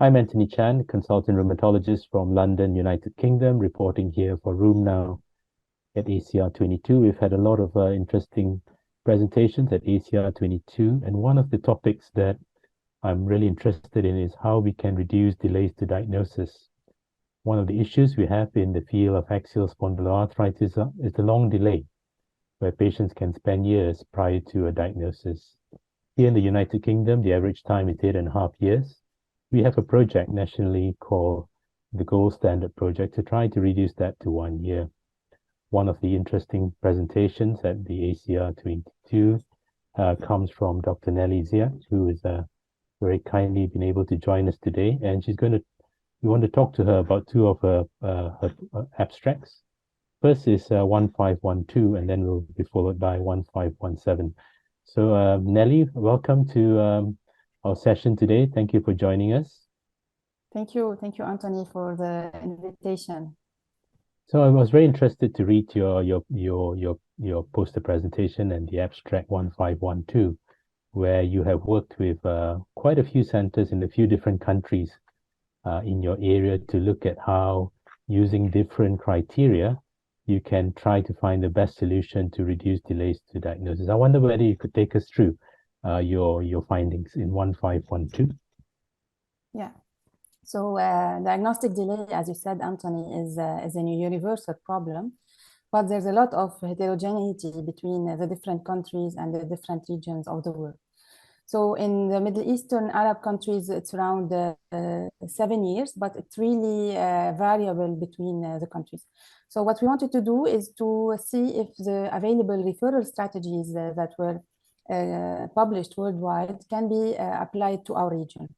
I'm Antoni Chan, consultant rheumatologist from London, United Kingdom, reporting here for Room Now at ACR22. We've had a lot of interesting presentations at ACR22, and one of the topics that I'm really interested in is how we can reduce delays to diagnosis. One of the issues we have in the field of axial spondyloarthritis is the long delay, where patients can spend years prior to a diagnosis. Here in the United Kingdom, the average time is 8.5 years. We have a project nationally called the Gold Standard Project to try to reduce that to 1 year. One of the interesting presentations at the ACR22 comes from Dr. Nelly Ziade, who is very kindly been able to join us today, and we want to talk to her about two of her abstracts. First is 1512, and then we'll be followed by 1517. So Nelly, welcome to our session today. Thank you for joining us. Thank you, Antoni, for the invitation. So I was very interested to read your poster presentation and the abstract 1512, where you have worked with quite a few centers in a few different countries in your area to look at how, using different criteria, you can try to find the best solution to reduce delays to diagnosis. I wonder whether you could take us through your findings in 1512. Yeah. So diagnostic delay, as you said, Antoni, is a universal problem, but there's a lot of heterogeneity between the different countries and the different regions of the world. So in the Middle Eastern Arab countries, it's around 7 years, but it's really variable between the countries. So what we wanted to do is to see if the available referral strategies that were published worldwide can be applied to our region.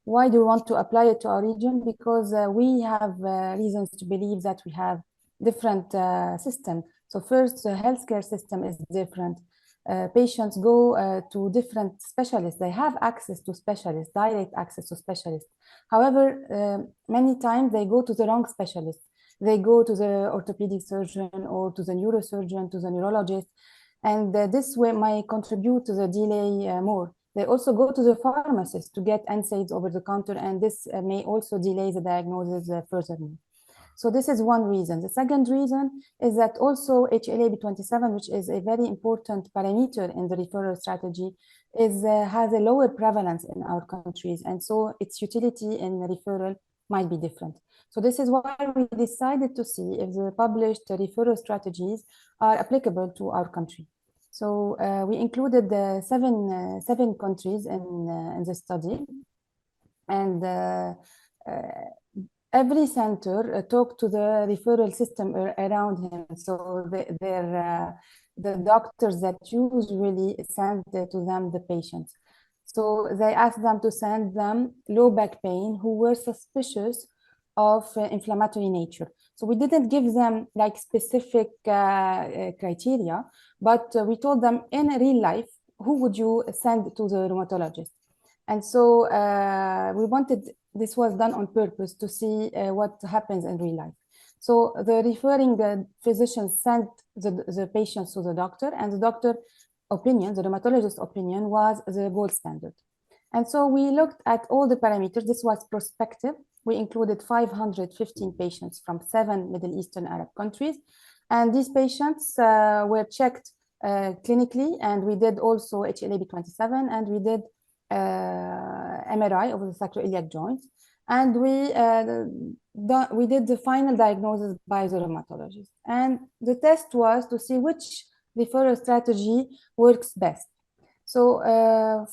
Why do we want to apply it to our region? Because we have reasons to believe that we have different systems. So first, the healthcare system is different. Patients go to different specialists. They have access to specialists, direct access to specialists. However, many times they go to the wrong specialist. They go to the orthopedic surgeon or to the neurosurgeon, to the neurologist, and this way might contribute to the delay more. They also go to the pharmacist to get NSAIDs over the counter, and this may also delay the diagnosis furthermore. So this is one reason. The second reason is that also HLA-B27, which is a very important parameter in the referral strategy, has a lower prevalence in our countries, and so its utility in referral might be different. So this is why we decided to see if the published referral strategies are applicable to our country. So we included seven countries in the study, and every center talked to the referral system around him. So the doctors that usually send to them the patients. So they asked them to send them low back pain who were suspicious of inflammatory nature. So we didn't give them like specific criteria, but we told them in real life, who would you send to the rheumatologist? And so this was done on purpose to see what happens in real life. So the referring physician sent the patients to the doctor, and the doctor opinion, the rheumatologist's opinion, was the gold standard. And so we looked at all the parameters. This was prospective. We included 515 patients from 7 Middle Eastern Arab countries. And these patients were checked clinically, and we did also HLA-B27, and we did MRI of the sacroiliac joints. And we did the final diagnosis by the rheumatologist. And the test was to see which referral strategy works best. So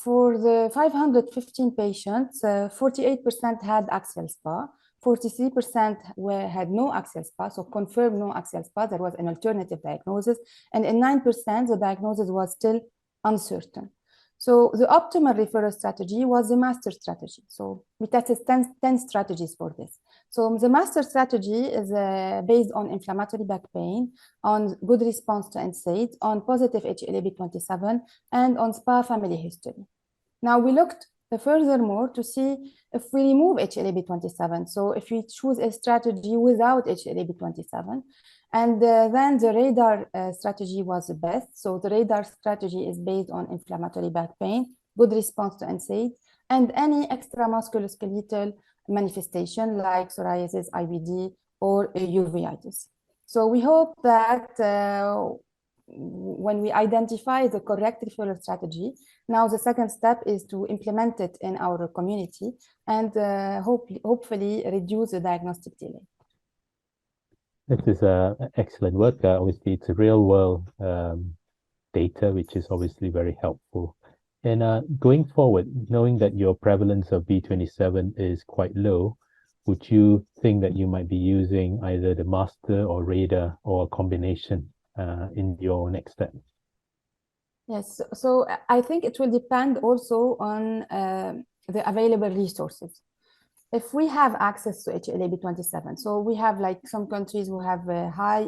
for the 515 patients, 48% had axial SPA, 43% had no axial SPA, so confirmed no axial SPA. There was an alternative diagnosis. And in 9%, the diagnosis was still uncertain. So the optimal referral strategy was the master strategy. So we tested 10 strategies for this. So the master strategy is based on inflammatory back pain, on good response to NSAIDs, on positive HLA-B27, and on SPA family history. Now we looked furthermore to see if we remove HLA-B27. So if we choose a strategy without HLA-B27, and then the radar strategy was the best. So the radar strategy is based on inflammatory back pain, good response to NSAID, and any extra musculoskeletal manifestation like psoriasis, IBD, or uveitis. So we hope that when we identify the correct referral strategy, now the second step is to implement it in our community and hopefully reduce the diagnostic delay. This is excellent work. Obviously, it's a real world data, which is obviously very helpful. And going forward, knowing that your prevalence of B27 is quite low, would you think that you might be using either the master or radar or a combination in your next step? Yes, so I think it will depend also on the available resources. If we have access to HLA-B27, so we have like some countries who have a high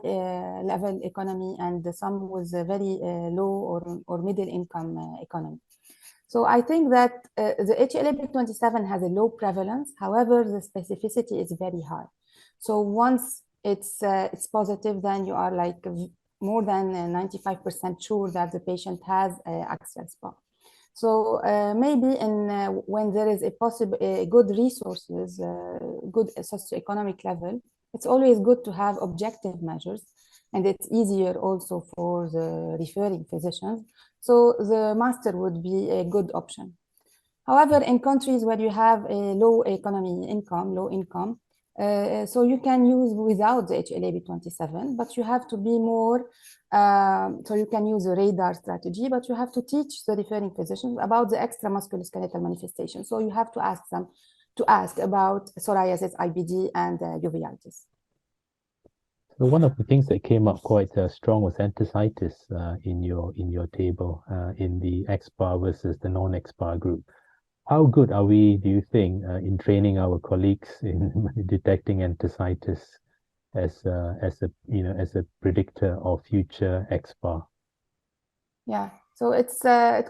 level economy and some with a very low or middle income economy. So I think that the HLA-B27 has a low prevalence. However, the specificity is very high. So once it's positive, then you are like more than 95% sure that the patient has axial SpA. So maybe when there is a good resources, good socioeconomic level, it's always good to have objective measures, and it's easier also for the referring physicians. So the master would be a good option. However, in countries where you have a low income, so you can use without the HLA-B27, but you have to be more, so you can use a radar strategy, but you have to teach the referring physicians about the extra musculoskeletal manifestation. So you have to ask about psoriasis, IBD, and uveitis. So one of the things that came up quite strong was enthesitis in your table in the XBAR versus the non-XBAR group. How good are we, do you think, in training our colleagues in detecting enthesitis as a predictor of future XBAR? Yeah, so it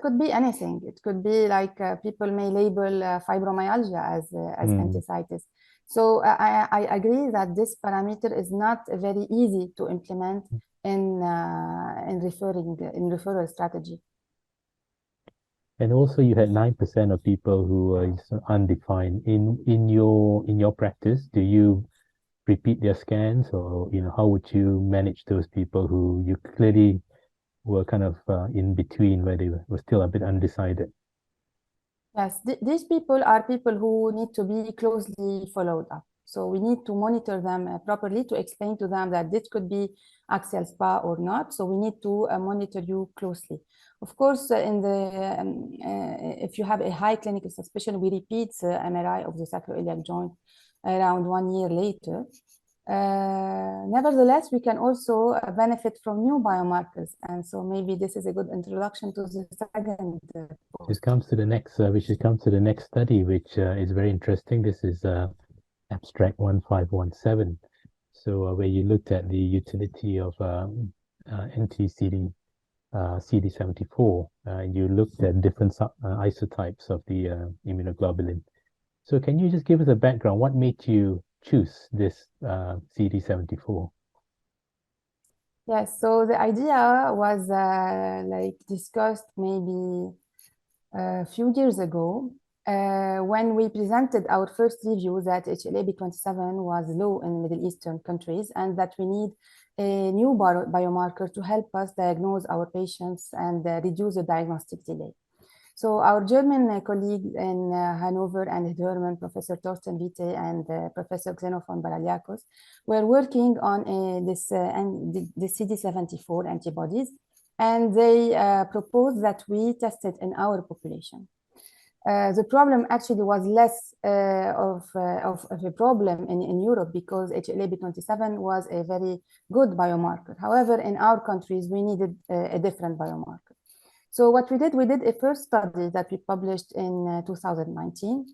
could be anything. It could be like people may label fibromyalgia as enthesitis. So I agree that this parameter is not very easy to implement in referral strategy. And also, you had 9% of people who are undefined. In your practice, do you repeat their scans, or how would you manage those people who you clearly were kind of in between, where they were still a bit undecided? Yes, these people are people who need to be closely followed up. So we need to monitor them properly to explain to them that this could be axial SpA or not. So we need to monitor you closely. Of course, if you have a high clinical suspicion, we repeat the MRI of the sacroiliac joint around 1 year later. Nevertheless, we can also benefit from new biomarkers, and so maybe this is a good introduction to the second. This comes to the next. We should come to the next study, which is very interesting. This is abstract 1517. So where you looked at the utility of CD74, you looked at different isotypes of the immunoglobulin. So can you just give us a background? What made you choose this CD74? Yes, so the idea was discussed maybe a few years ago when we presented our first review that HLA-B27 was low in Middle Eastern countries and that we need a new biomarker to help us diagnose our patients and reduce the diagnostic delay. So our German colleague in Hanover and German, Professor Thorsten Witte and Professor Xenophon Baraliakos, were working on this CD74 antibodies, and they proposed that we test it in our population. The problem actually was less of a problem in Europe because HLA-B27 was a very good biomarker. However, in our countries, we needed a different biomarker. So what we did a first study that we published in 2019.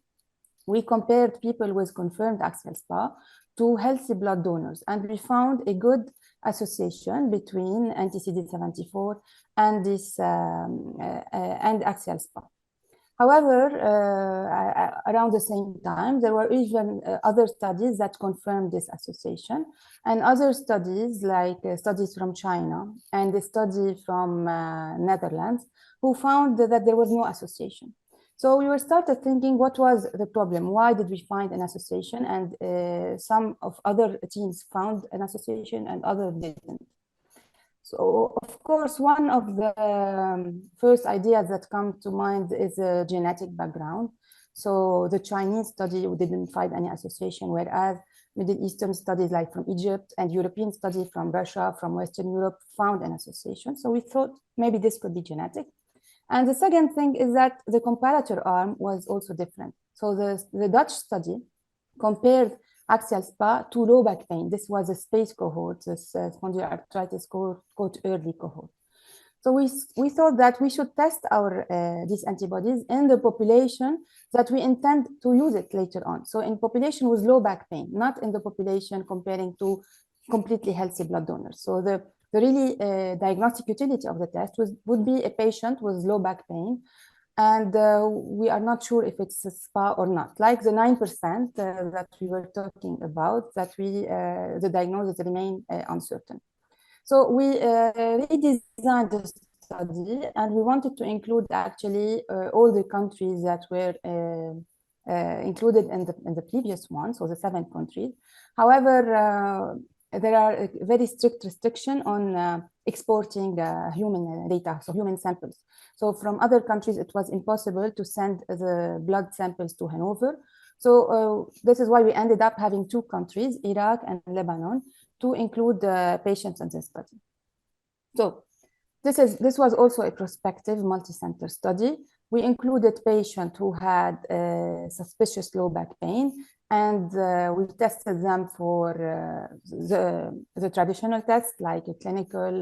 We compared people with confirmed axial SpA to healthy blood donors, and we found a good association between anti-CD74 and this and axial SpA. However, around the same time, there were even other studies that confirmed this association, and other studies like studies from China and a study from Netherlands who found that there was no association. So we were started thinking, what was the problem? Why did we find an association? And some of other teams found an association and others didn't. So, of course, one of the first ideas that come to mind is a genetic background. So the Chinese study didn't find any association, whereas Middle Eastern studies like from Egypt and European studies from Russia, from Western Europe found an association. So we thought maybe this could be genetic. And the second thing is that the comparator arm was also different. So the Dutch study compared axial SpA to low back pain. This was a space cohort, this spondyloarthritis cohort early cohort. So we thought that we should test these antibodies in the population that we intend to use it later on. So in population with low back pain, not in the population comparing to completely healthy blood donors. So the really diagnostic utility of the test would be a patient with low back pain, and we are not sure if it's a SpA or not. Like the 9% that we were talking about, that the diagnosis remain uncertain. So we redesigned the study, and we wanted to include actually all the countries that were included in the previous one, so the 7 countries. However, there are a very strict restriction on exporting human data, so human samples. So from other countries, it was impossible to send the blood samples to Hanover. So this is why we ended up having 2 countries, Iraq and Lebanon, to include the patients in this study. So this was also a prospective multicenter study. We included patients who had suspicious low back pain, and we tested them for the traditional tests like a clinical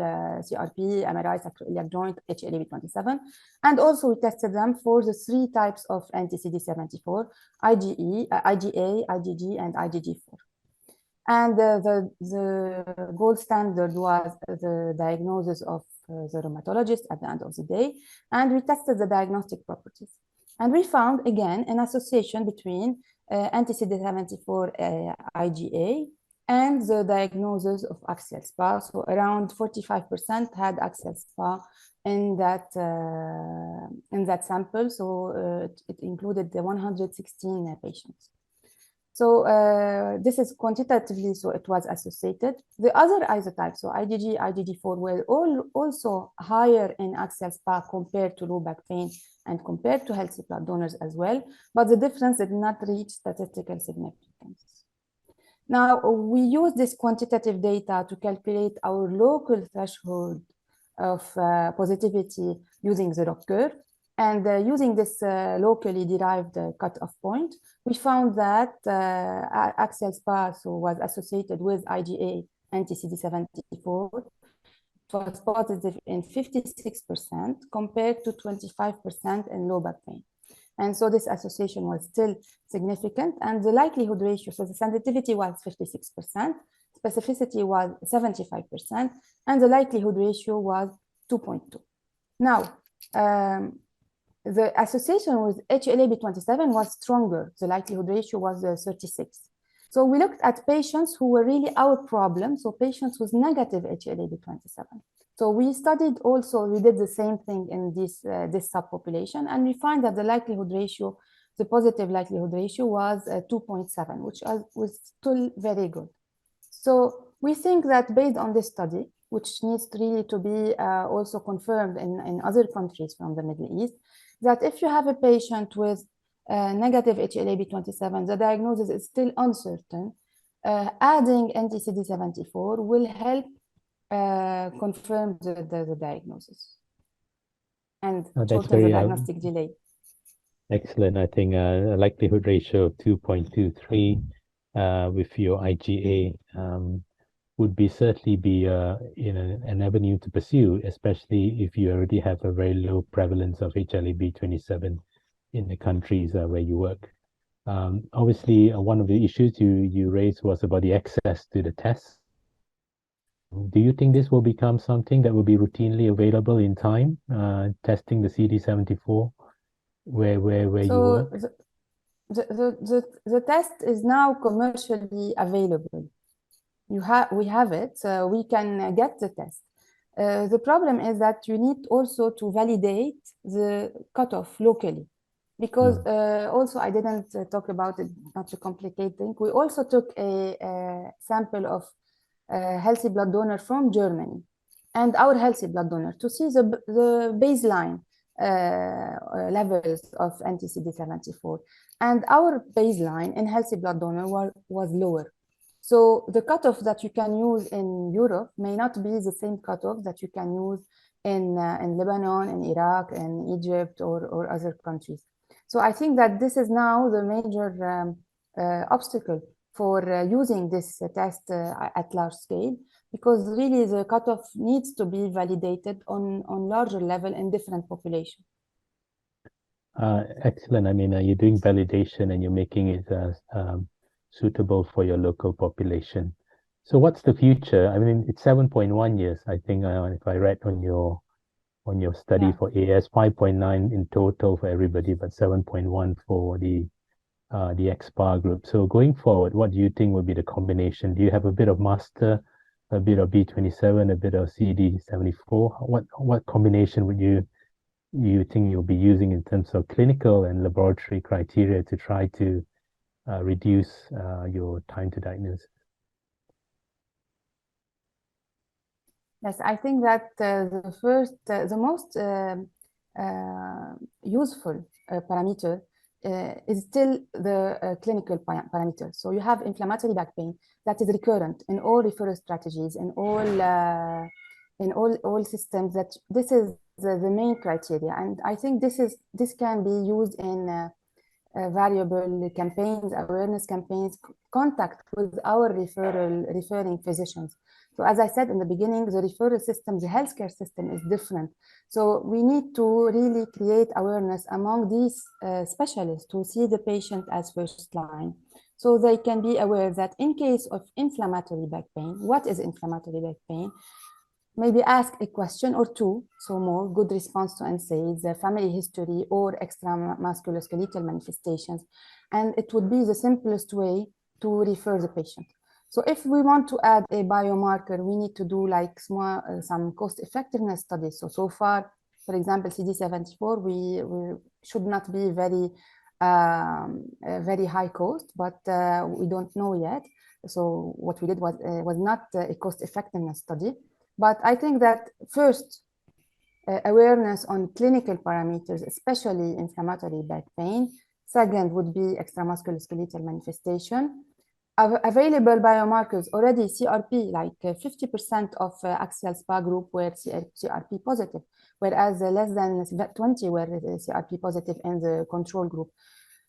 CRP, MRI, sacroiliac joint, HLA-B27, and also we tested them for the 3 types of anti-CD74, IgE, IgA, IgG, and IgG4. And the gold standard was the diagnosis of the rheumatologist at the end of the day, and we tested the diagnostic properties. And we found, again, an association between anti-CD74 IgA and the diagnosis of axial SpA. So around 45% had axial SpA in that sample. So it included the 116 patients. So this is quantitatively, so it was associated. The other isotypes, so IgG, IgG4, were also higher in axial SpA compared to low back pain and compared to healthy blood donors as well, but the difference did not reach statistical significance. Now, we use this quantitative data to calculate our local threshold of positivity using the ROC curve. And using this locally derived cutoff point, we found that axial SpA was associated with IgA anti-CD74. It was positive in 56% compared to 25% in low back pain. And so this association was still significant. And the likelihood ratio, so the sensitivity was 56%, specificity was 75%, and the likelihood ratio was 2.2. Now, the association with HLA-B27 was stronger. The likelihood ratio was 36. So we looked at patients who were really our problem, so patients with negative HLA-B27. So we studied also, we did the same thing in this subpopulation, and we find that the likelihood ratio, the positive likelihood ratio was 2.7, which was still very good. So we think that based on this study, which needs really to be also confirmed in other countries from the Middle East, that if you have a patient with negative HLA-B27, the diagnosis is still uncertain, adding anti-CD74 will help confirm the diagnosis and shorten the diagnostic delay. Excellent. I think a likelihood ratio of 2.23 with your IgA would certainly be an avenue to pursue, especially if you already have a very low prevalence of HLA-B27 in the countries where you work. Obviously, one of the issues you raised was about the access to the tests. Do you think this will become something that will be routinely available in time, testing the CD74? where you So work? the test is now commercially available. We have it, we can get the test. The problem is that you need also to validate the cutoff locally, because also I didn't talk about it, not to complicate things. We also took a sample of healthy blood donor from Germany and our healthy blood donor to see the baseline levels of anti-CD74. And our baseline in healthy blood donor was lower. So the cutoff that you can use in Europe may not be the same cutoff that you can use in Lebanon, in Iraq, in Egypt, or other countries. So I think that this is now the major obstacle for using this test at large scale, because really the cutoff needs to be validated on larger level in different populations. Excellent. I mean, you're doing validation and you're making it suitable for your local population. So what's the future? I mean, it's 7.1 years, I think, if I read on your study Yeah. for AS, 5.9 in total for everybody, but 7.1 for the XPAR group. So going forward, what do you think will be the combination? Do you have a bit of master, a bit of B27, a bit of CD74? What combination would you think you'll be using in terms of clinical and laboratory criteria to try to reduce your time to diagnosis? Yes, I think that the most useful parameter is still the clinical parameter. So you have inflammatory back pain that is recurrent in all referral strategies, in all systems. That this is the main criteria, and I think this can be used in variable campaigns, awareness campaigns, contact with our referring physicians. So as I said in the beginning, the referral system, the healthcare system is different. So we need to really create awareness among these specialists to see the patient as first line. So they can be aware that in case of inflammatory back pain, what is inflammatory back pain? Maybe ask a question or two, so more good response to NSAIDs, family history, or extra musculoskeletal manifestations. And it would be the simplest way to refer the patient. So if we want to add a biomarker, we need to do like some cost effectiveness studies. So far, for example, CD74, we should not be very high cost, but we don't know yet. So what we did was not a cost effectiveness study. But I think that first, awareness on clinical parameters, especially inflammatory back pain. Second would be extramusculoskeletal manifestation. Available biomarkers, already CRP, like 50% of Axial SPA group were CRP positive, whereas less than 20 were CRP positive in the control group.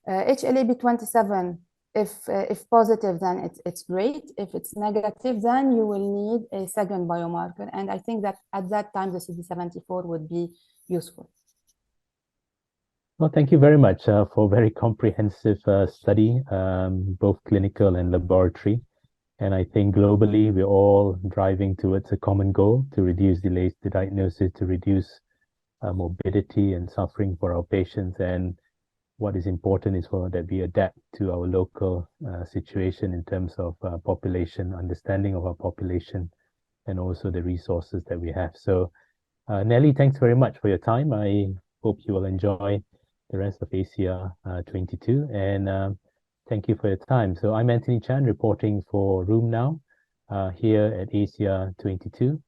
HLA-B27, if positive, then it's great. If it's negative, then you will need a second biomarker. And I think that at that time, the CD74 would be useful. Well, thank you very much for a very comprehensive study, both clinical and laboratory. And I think globally, we're all driving towards a common goal to reduce delays to diagnosis, to reduce morbidity and suffering for our patients. And what is important is that we adapt to our local situation in terms of population, understanding of our population, and also the resources that we have. So, Nelly, thanks very much for your time. I hope you will enjoy the rest of ACR22, and thank you for your time. So I'm Antoni Chan reporting for Room Now here at ACR22.